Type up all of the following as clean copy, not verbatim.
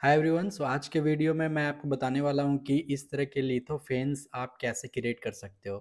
Hi everyone. आज के video में मैं आपको बताने वाला हूँ कि इस तरह के लिथोफेन्स आप कैसे क्रिएट कर सकते हो।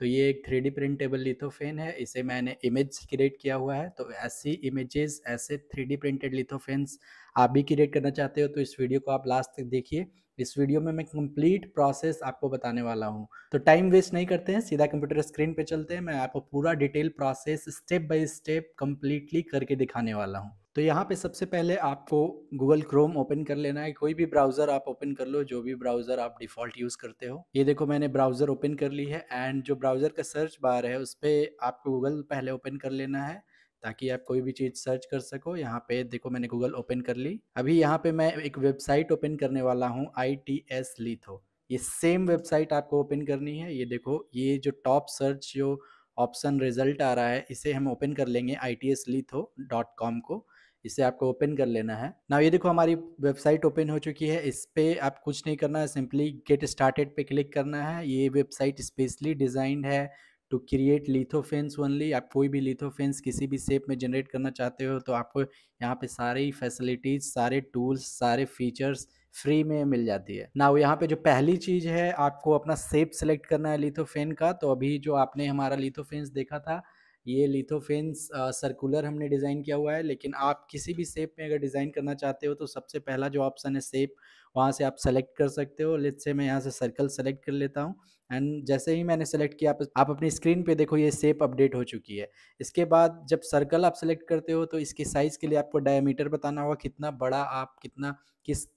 तो ये एक 3D प्रिंटेबल लिथोफेन है। इसे मैंने इमेज से क्रिएट किया हुआ है। तो ऐसी इमेजेस, ऐसे 3D प्रिंटेड लिथोफेन्स आप भी क्रिएट करना चाहते हो तो इस वीडियो को आप लास्ट तक देखिए। इस वीडियो में मैं कंप्लीट प्रोसेस आपको बताने वाला हूँ। तो टाइम वेस्ट नहीं करते हैं, सीधा कंप्यूटर स्क्रीन पे चलते हैं। मैं आपको पूरा detail process step by step completely करके दिखाने वाला हूँ। तो यहाँ पे सबसे पहले आपको गूगल क्रोम ओपन कर लेना है। कोई भी ब्राउज़र आप ओपन कर लो, जो भी ब्राउज़र आप डिफ़ॉल्ट यूज़ करते हो। ये देखो मैंने ब्राउज़र ओपन कर ली है एंड जो ब्राउज़र का सर्च बार है उस पे आपको गूगल पहले ओपन कर लेना है ताकि आप कोई भी चीज़ सर्च कर सको। यहाँ पे देखो मैंने गूगल ओपन कर ली। अभी यहाँ पे मैं एक वेबसाइट ओपन करने वाला हूँ, ITS लिथो। ये सेम वेबसाइट आपको ओपन करनी है। ये देखो, ये जो टॉप सर्च जो ऑप्शन रिज़ल्ट आ रहा है इसे हम ओपन कर लेंगे, itslitho.com को। इसे आपको ओपन कर लेना है। नाउ ये देखो हमारी वेबसाइट ओपन हो चुकी है। इस पे आप कुछ नहीं करना है, सिंपली गेट स्टार्टेड पे क्लिक करना है। ये वेबसाइट स्पेशली डिज़ाइंड है टू क्रिएट लिथोफेन्स ओनली। आप कोई भी लिथोफेन्स किसी भी शेप में जनरेट करना चाहते हो तो आपको यहाँ पे सारी फैसिलिटीज़, सारे टूल्स, सारे फीचर्स फ्री में मिल जाती है। नाउ यहाँ पे जो पहली चीज़ है, आपको अपना शेप सेलेक्ट करना है लिथोफेन का। तो अभी जो आपने हमारा लिथोफेन्स देखा था, ये लिथोफेन्स सर्कुलर हमने डिज़ाइन किया हुआ है, लेकिन आप किसी भी शेप में अगर डिज़ाइन करना चाहते हो तो सबसे पहला जो ऑप्शन है शेप, वहाँ से आप सेलेक्ट कर सकते हो। लेट्स से मैं यहाँ से सर्कल सेलेक्ट कर लेता हूँ एंड जैसे ही मैंने सेलेक्ट किया, आप अपनी स्क्रीन पे देखो ये शेप अपडेट हो चुकी है। इसके बाद जब सर्कल आप सेलेक्ट करते हो तो इसके साइज़ के लिए आपको डायमीटर बताना होगा, कितना बड़ा आप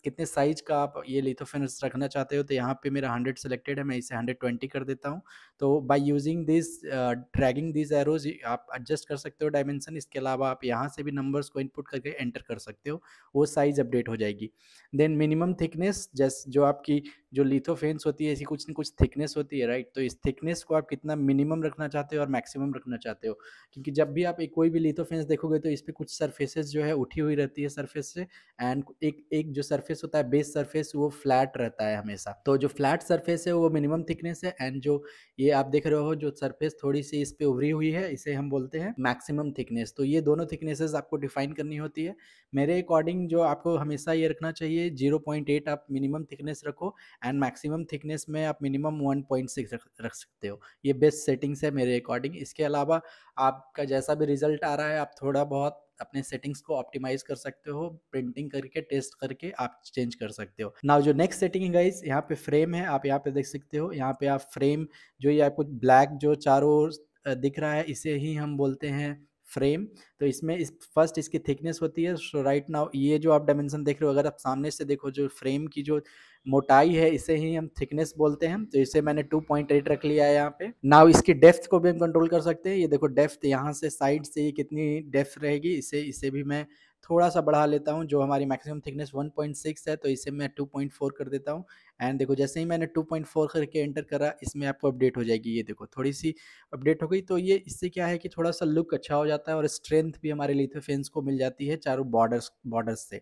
कितने साइज़ का आप ये लिथोफेन्स रखना चाहते हो। तो यहाँ पे मेरा 100 सेलेक्टेड है, मैं इसे 120 कर देता हूँ। तो by using this dragging this arrows आप एडजस्ट कर सकते हो डायमेंशन। इसके अलावा आप यहाँ से भी नंबर्स को इनपुट करके एंटर कर सकते हो, वो साइज अपडेट हो जाएगी। देन मिनिमम थिकनेस, जैसे जो आपकी जो लिथोफेन्स होती है, ऐसी कुछ न कुछ थिकनेस होती है, राइट। तो इस थिकनेस को आप कितना मिनिमम रखना चाहते हो और मैक्सिमम रखना चाहते हो, क्योंकि जब भी आप कोई भी लिथोफेन्स देखोगे तो इस पर कुछ सर्फेसेस जो है उठी हुई रहती है सरफेस से, एंड एक एक जो सरफेस होता है बेस सरफेस, वो फ्लैट रहता है हमेशा। तो जो फ्लैट सरफेस है वो मिनिमम थिकनेस है, एंड जो ये आप देख रहे हो जो सरफेस थोड़ी सी इस पे उभरी हुई है, इसे हम बोलते हैं मैक्सिमम थिकनेस। तो ये दोनों थिकनेसेस आपको डिफाइन करनी होती है। मेरे अकॉर्डिंग जो आपको हमेशा ये रखना चाहिए, 0.8 आप मिनिमम थिकनेस रखो एंड मैक्सिमम थिकनेस में आप मिनिमम 1.6 रख सकते हो। ये बेस्ट सेटिंग्स है मेरे अकॉर्डिंग। इसके अलावा आपका जैसा भी रिजल्ट आ रहा है, आप थोड़ा बहुत अपने सेटिंग्स को ऑप्टिमाइज कर सकते हो, प्रिंटिंग करके टेस्ट करके आप चेंज कर सकते हो। नाउ जो नेक्स्ट सेटिंग है गाइस, यहाँ पे फ्रेम है, आप यहाँ पे देख सकते हो। यहाँ पे आप फ्रेम, जो ये आपको ब्लैक जो चारों ओर दिख रहा है, इसे ही हम बोलते हैं फ्रेम। तो इसमें फर्स्ट इसकी थिकनेस होती है। सो राइट नाउ ये जो आप डायमेंशन देख रहे हो, अगर आप सामने से देखो, जो फ्रेम की जो मोटाई है, इसे ही हम थिकनेस बोलते हैं। तो इसे मैंने 2.8 रख लिया है यहाँ पे। नाउ इसकी डेप्थ को भी हम कंट्रोल कर सकते हैं। ये देखो डेप्थ, यहाँ से साइड से ये कितनी डेप्थ रहेगी, इसे भी मैं थोड़ा सा बढ़ा लेता हूँ। जो हमारी मैक्सिमम थिकनेस 1.6 है, तो इसे मैं 2.4 कर देता हूँ। एंड देखो जैसे ही मैंने 2.4 करके एंटर करा, इसमें आपको अपडेट हो जाएगी। ये देखो थोड़ी सी अपडेट हो गई। तो ये इससे क्या है कि थोड़ा सा लुक अच्छा हो जाता है और स्ट्रेंथ भी हमारे लिथोफेन्स को मिल जाती है चारों बॉर्डर्स से।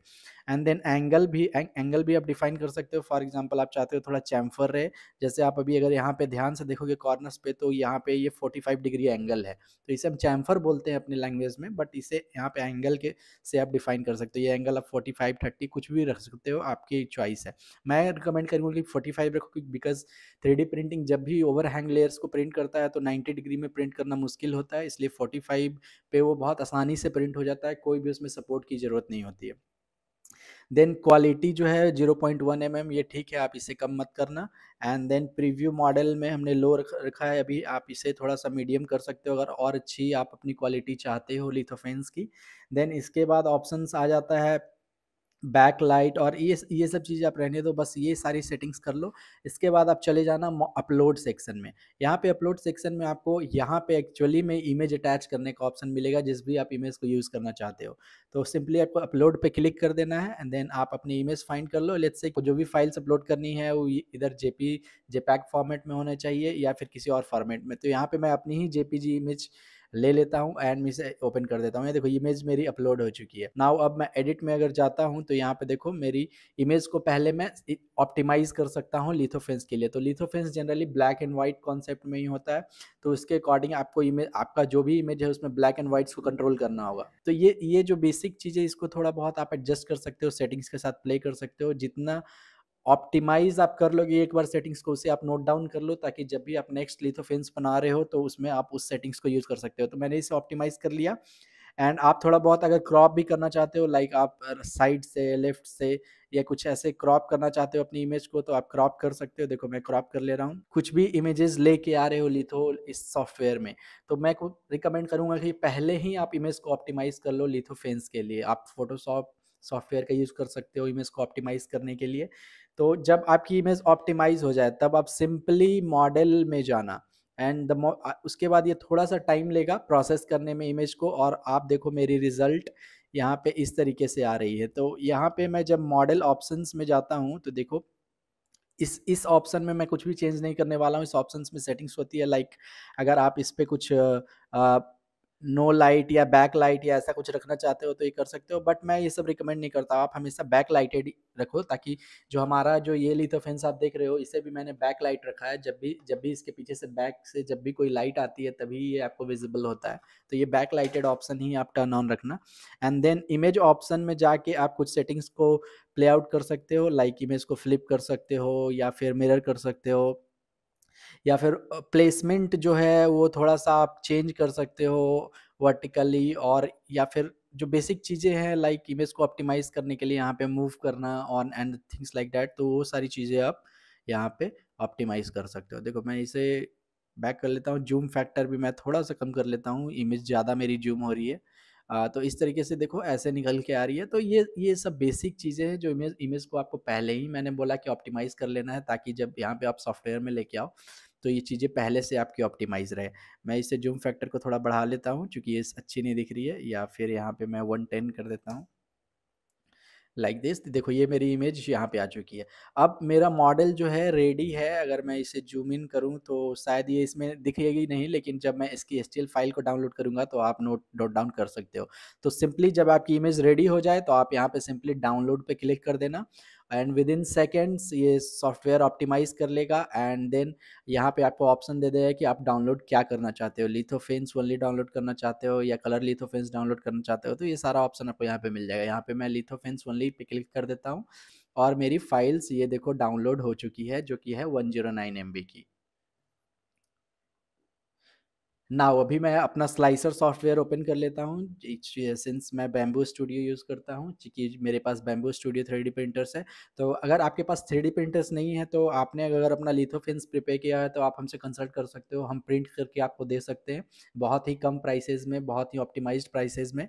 एंड देन एंगल भी आप डिफाइन कर सकते हो। फॉर एग्जांपल आप चाहते हो थोड़ा चैम्फर रहे, जैसे आप अभी अगर यहाँ पे ध्यान से देखोगे कॉर्नर्स पे, तो यहाँ पे ये 45 डिग्री एंगल है। तो इसे हम चैम्फर बोलते हैं अपनी लैंग्वेज में, बट इसे यहाँ पे एंगल के से आप डिफाइन कर सकते हो। ये एंगल आप 45, 30 कुछ भी रख सकते हो, आपकी चॉइस है। मैं रिकमेंड करूँगा कि 45 रखो, बिकॉज 3D प्रिंटिंग जब भी ओवरहैंग लेयर्स को प्रिंट करता है तो 90 डिग्री में प्रिंट करना मुश्किल होता है, इसलिए 45 पे वो बहुत आसानी से प्रिंट हो जाता है, कोई भी उसमें सपोर्ट की ज़रूरत नहीं होती है। देन क्वालिटी जो है 0.1 mm, ये ठीक है, आप इसे कम मत करना। एंड देन प्रीव्यू मॉडल में हमने लो रखा है अभी, आप इसे थोड़ा सा मीडियम कर सकते हो अगर और अच्छी आप अपनी क्वालिटी चाहते हो लिथोफेन्स की। देन इसके बाद ऑप्शंस आ जाता है बैक लाइट, और ये सब चीज़ें आप रहने दो, बस ये सारी सेटिंग्स कर लो। इसके बाद आप चले जाना अपलोड सेक्शन में। यहाँ पे अपलोड सेक्शन में आपको यहाँ पे एक्चुअली में इमेज अटैच करने का ऑप्शन मिलेगा, जिस भी आप इमेज को यूज़ करना चाहते हो। तो सिंपली आपको अपलोड पे क्लिक कर देना है एंड देन आप अपनी इमेज फाइंड कर लो। लेट्स से जो भी फाइल्स अपलोड करनी है वो इधर जेपैग फॉर्मेट में होना चाहिए या फिर किसी और फॉर्मेट में। तो यहाँ पे मैं अपनी ही जेपीजी इमेज ले लेता हूँ एंड मैं इसे ओपन कर देता हूँ। ये देखो इमेज मेरी अपलोड हो चुकी है। नाउ अब मैं एडिट में अगर जाता हूँ तो यहाँ पे देखो मेरी इमेज को पहले मैं ऑप्टिमाइज़ कर सकता हूँ लिथोफेंस के लिए। तो lithophanes generally black and white concept में ही होता है, तो उसके अकॉर्डिंग आपको इमेज, आपका जो भी इमेज है उसमें ब्लैक एंड व्हाइट्स को कंट्रोल करना होगा। तो ये जो बेसिक चीज़ है इसको थोड़ा बहुत आप एडजस्ट कर सकते हो, सेटिंग्स के साथ प्ले कर सकते हो। जितना ऑप्टिमाइज़ आप कर लोगे एक बार सेटिंग्स को, उसे आप नोट डाउन कर लो ताकि जब भी आप नेक्स्ट लिथोफेंस बना रहे हो तो उसमें आप उस सेटिंग्स को यूज़ कर सकते हो। तो मैंने इसे ऑप्टिमाइज़ कर लिया एंड आप थोड़ा बहुत अगर क्रॉप भी करना चाहते हो, लाइक आप साइड से, लेफ्ट से या कुछ ऐसे क्रॉप करना चाहते हो अपनी इमेज को, तो आप क्रॉप कर सकते हो। देखो मैं क्रॉप कर ले रहा हूँ। कुछ भी इमेजेस लेके आ रहे हो लिथो इस सॉफ्टवेयर में, तो मैं को रिकमेंड करूँगा कि पहले ही आप इमेज को ऑप्टिमाइज़ कर लो लिथोफेंस के लिए। आप फोटोशॉप सॉफ्टवेयर का यूज़ कर सकते हो इमेज को ऑप्टिमाइज़ करने के लिए। तो जब आपकी इमेज ऑप्टिमाइज़ हो जाए तब आप सिंपली मॉडल में जाना एंड उसके बाद ये थोड़ा-सा टाइम लेगा प्रोसेस करने में इमेज को, और आप देखो मेरी रिज़ल्ट यहाँ पे इस तरीके से आ रही है। तो यहाँ पे मैं जब मॉडल ऑप्शंस में जाता हूँ तो देखो इस ऑप्शन में मैं कुछ भी चेंज नहीं करने वाला हूँ। इस ऑप्शंस में सेटिंग्स होती है, लाइक अगर आप इस पे कुछ नो लाइट या बैक लाइट या ऐसा कुछ रखना चाहते हो तो ये कर सकते हो, बट मैं ये सब रिकमेंड नहीं करता। आप हमेशा बैक लाइटेड ही रखो ताकि जो हमारा जो ये लिथोफेंस आप देख रहे हो इसे भी मैंने बैक लाइट रखा है। जब भी इसके पीछे से बैक से जब भी कोई लाइट आती है तभी ये आपको विजिबल होता है। तो ये बैक लाइटेड ऑप्शन ही आप टर्न ऑन रखना एंड देन इमेज ऑप्शन में जाके आप कुछ सेटिंग्स को प्ले आउट कर सकते हो, लाइक इमेज को फ्लिप कर सकते हो या फिर मिरर कर सकते हो, या फिर प्लेसमेंट जो है वो थोड़ा-सा आप चेंज कर सकते हो वर्टिकली, और या फिर जो बेसिक चीज़ें हैं लाइक इमेज को ऑप्टिमाइज़ करने के लिए यहाँ पे मूव करना on and things like that, तो वो सारी चीज़ें आप यहाँ पे ऑप्टिमाइज़ कर सकते हो। देखो मैं इसे बैक कर लेता हूँ, ज़ूम फैक्टर भी मैं थोड़ा-सा कम कर लेता हूँ, इमेज ज़्यादा मेरी ज़ूम हो रही है। तो इस तरीके से देखो ऐसे निकल के आ रही है। तो ये सब बेसिक चीज़ें हैं जो इमेज इमेज को आपको पहले ही मैंने बोला कि ऑप्टिमाइज़ कर लेना है ताकि जब यहाँ पे आप सॉफ्टवेयर में लेके आओ तो ये चीज़ें पहले से आपकी ऑप्टिमाइज़ रहे। मैं इसे ज़ूम फैक्टर को थोड़ा बढ़ा लेता हूँ चूँकि ये अच्छी नहीं दिख रही है, या फिर यहाँ पे मैं 110 कर देता हूँ। लाइक दिस, देखो ये मेरी इमेज यहाँ पे आ चुकी है। अब मेरा मॉडल जो है रेडी है। अगर मैं इसे ज़ूम इन करूँ तो शायद ये इसमें दिखेगी नहीं, लेकिन जब मैं इसकी एचटीएल फाइल को डाउनलोड करूँगा तो आप नोट नोट डाउन कर सकते हो। तो सिंपली जब आपकी इमेज रेडी हो जाए तो आप यहाँ पे सिंपली डाउनलोड पे क्लिक कर देना एंड विद इन सेकेंड्स ये सॉफ्टवेयर ऑप्टिमाइज़ कर लेगा एंड देन यहाँ पे आपको ऑप्शन दे देगा कि आप डाउनलोड क्या करना चाहते हो, लिथोफेंस ओनली डाउनलोड करना चाहते हो या कलर लिथोफेंस डाउनलोड करना चाहते हो। तो ये सारा ऑप्शन आपको यहाँ पे मिल जाएगा। यहाँ पे मैं लिथोफेंस ओनली पे क्लिक कर देता हूँ और मेरी फाइल्स ये देखो डाउनलोड हो चुकी है जो कि है 109 एमबी की। नाउ अभी मैं अपना स्लाइसर सॉफ्टवेयर ओपन कर लेता हूँ। सिंस मैं बैम्बू स्टूडियो यूज़ करता हूँ, क्योंकि मेरे पास बैम्बू स्टूडियो 3D प्रिंटर्स है। तो अगर आपके पास 3D प्रिंटर्स नहीं है तो आपने अगर अपना लिथोफिन्स प्रिपेयर किया है तो आप हमसे कंसल्ट कर सकते हो। हम प्रिंट करके आपको दे सकते हैं बहुत ही कम प्राइसेज़ में, बहुत ही ऑप्टिमाइज्ड प्राइसेज़ में।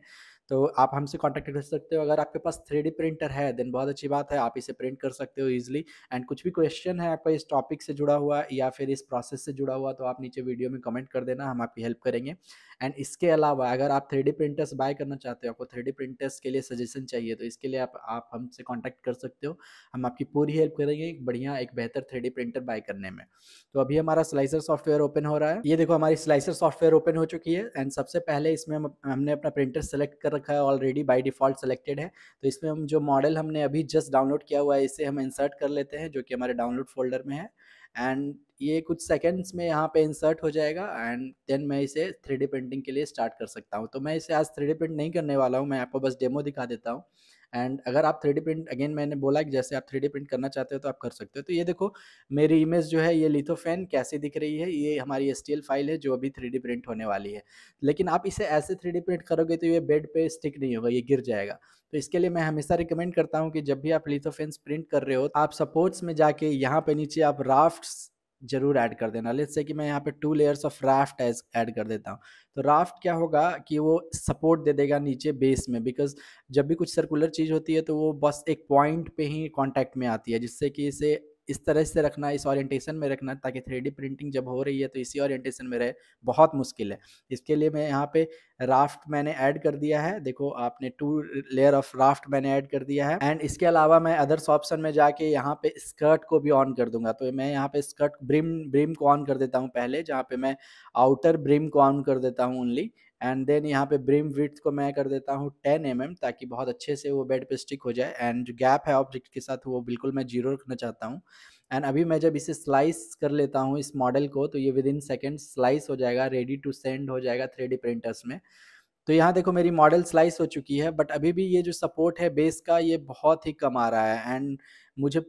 तो आप हमसे कॉन्टैक्ट कर सकते हो। अगर आपके पास 3D प्रिंटर है देन बहुत अच्छी बात है, आप इसे प्रिंट कर सकते हो ईज़िली। एंड कुछ भी क्वेश्चन है आपका इस टॉपिक से जुड़ा हुआ या फिर इस प्रोसेस से जुड़ा हुआ तो आप नीचे वीडियो में कमेंट कर देना, हम आपकी हेल्प करेंगे। एंड इसके अलावा अगर आप 3D प्रिंटर्स बाय करना चाहते हो, आपको 3D प्रिंटर्स के लिए सजेशन चाहिए तो इसके लिए आप हमसे कॉन्टैक्ट कर सकते हो। हम आपकी पूरी हेल्प करेंगे एक बढ़िया एक बेहतर 3D प्रिंटर बाय करने में। तो अभी हमारा स्लाइसर सॉफ्टवेयर ओपन हो रहा है। ये देखो हमारी स्लाइसर सॉफ्टवेयर ओपन हो चुकी है एंड सबसे पहले इसमें हमने अपना प्रिंटर सेलेक्ट कर रखा है, ऑलरेडी बाय डिफ़ॉल्ट सेलेक्टेड है। तो इसमें हम जो मॉडल हमने अभी जस्ट डाउनलोड किया हुआ है इसे हम इंसर्ट कर लेते हैं जो कि हमारे डाउनलोड फ़ोल्डर में है एंड ये कुछ सेकंड्स में यहाँ पे इंसर्ट हो जाएगा एंड देन मैं इसे 3D प्रिंटिंग के लिए स्टार्ट कर सकता हूँ। तो मैं इसे आज 3D प्रिंट नहीं करने वाला हूँ, मैं आपको बस डेमो दिखा देता हूँ। एंड अगर आप 3D प्रिंट, अगेन मैंने बोला कि जैसे आप 3D प्रिंट करना चाहते हो तो आप कर सकते हो। तो ये देखो मेरी इमेज जो है ये लिथोफैन कैसी दिख रही है, ये हमारी एसटीएल फाइल है जो अभी 3D प्रिंट होने वाली है। लेकिन आप इसे ऐसे 3D प्रिंट करोगे तो ये बेड पे स्टिक नहीं होगा, ये गिर जाएगा। तो इसके लिए मैं हमेशा रिकमेंड करता हूँ कि जब भी आप लिथोफेंस प्रिंट कर रहे हो आप सपोर्ट्स में जाके यहाँ पे नीचे आप राफ्ट्स ज़रूर ऐड कर देना। लेट्स से कि मैं यहाँ पे 2 layers of raft as add कर देता हूँ। तो राफ्ट क्या होगा कि वो सपोर्ट दे देगा नीचे बेस में, बिकॉज़ जब भी कुछ सर्कुलर चीज़ होती है तो वो बस एक पॉइंट पे ही कॉन्टैक्ट में आती है जिससे कि इसे इस तरह से रखना, इस ओरिएंटेशन में रखना ताकि 3D प्रिंटिंग जब हो रही है तो इसी ओरिएंटेशन में रहे, बहुत मुश्किल है। इसके लिए मैं यहाँ पे राफ्ट मैंने ऐड कर दिया है, देखो आपने 2 लेयर ऑफ राफ्ट मैंने ऐड कर दिया है। एंड इसके अलावा मैं अदर्स ऑप्शन में जाके यहाँ पे स्कर्ट को भी ऑन कर दूंगा। तो मैं यहाँ पे स्कर्ट ब्रिम को ऑन कर देता हूँ पहले, जहाँ पे मैं आउटर ब्रिम को ऑन कर देता हूँ ओनली। एंड देन यहाँ पे ब्रिम विड्थ को मैं कर देता हूँ 10 mm, ताकि बहुत अच्छे से वो बेड पे स्टिक हो जाए। एंड जो गैप है ऑब्जेक्ट के साथ वो बिल्कुल मैं जीरो रखना चाहता हूँ। एंड अभी मैं जब इसे स्लाइस कर लेता हूँ इस मॉडल को, तो ये विदिन सेकेंड स्लाइस हो जाएगा, रेडी टू सेंड हो जाएगा 3D प्रिंटर्स में। तो यहाँ देखो मेरी मॉडल स्लाइस हो चुकी है, बट अभी भी ये जो सपोर्ट है बेस का ये बहुत ही कम आ रहा है। मुझे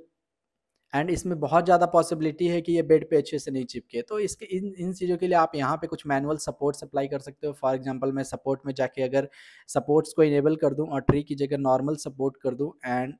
एंड इसमें बहुत ज़्यादा पॉसिबिलिटी है कि ये बेड पे अच्छे से नहीं चिपके। तो इसके इन इन चीज़ों के लिए आप यहाँ पे कुछ मैनुअल सपोर्ट्स अप्लाई कर सकते हो। फॉर एग्जांपल मैं सपोर्ट में जाके अगर सपोर्ट्स को इनेबल कर दूँ और ट्री की जगह नॉर्मल सपोर्ट कर दूँ, and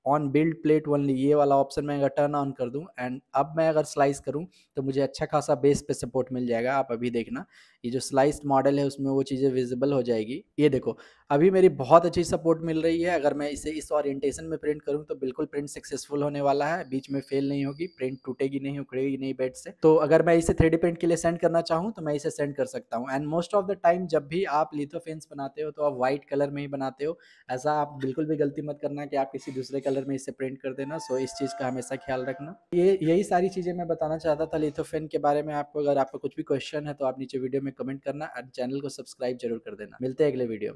on build plate only ये वाला ऑप्शन मैं अगर टर्न ऑन कर दूं, एंड अब मैं अगर स्लाइस करूं तो मुझे अच्छा खासा बेस पे सपोर्ट मिल जाएगा। आप अभी देखना ये जो स्लाइस्ड मॉडल है उसमें वो चीज़ें विजिबल हो जाएगी। ये देखो अभी मेरी बहुत अच्छी सपोर्ट मिल रही है। अगर मैं इसे इस ओरिएंटेशन में प्रिंट करूं तो बिल्कुल प्रिंट सक्सेसफुल होने वाला है, बीच में फेल नहीं होगी, प्रिंट टूटेगी नहीं, उखड़ेगी नहीं बेड से। तो अगर मैं इसे 3D प्रिंट के लिए सेंड करना चाहूँ तो मैं इसे सेंड कर सकता हूँ। And most of the time जब भी आप लिथोफेन्स बनाते हो तो आप व्हाइट कलर में ही बनाते हो। ऐसा आप बिल्कुल भी गलती मत करना कि आप किसी दूसरे कलर में इसे प्रिंट कर देना। सो इस चीज़ का हमेशा ख्याल रखना। ये यही सारी चीज़ें मैं बताना चाहता था लिथोफेन के बारे में आपको। अगर आपका कुछ भी क्वेश्चन है तो आप नीचे वीडियो में कमेंट करना, और चैनल को सब्सक्राइब जरूर कर देना। मिलते हैं अगले वीडियो में।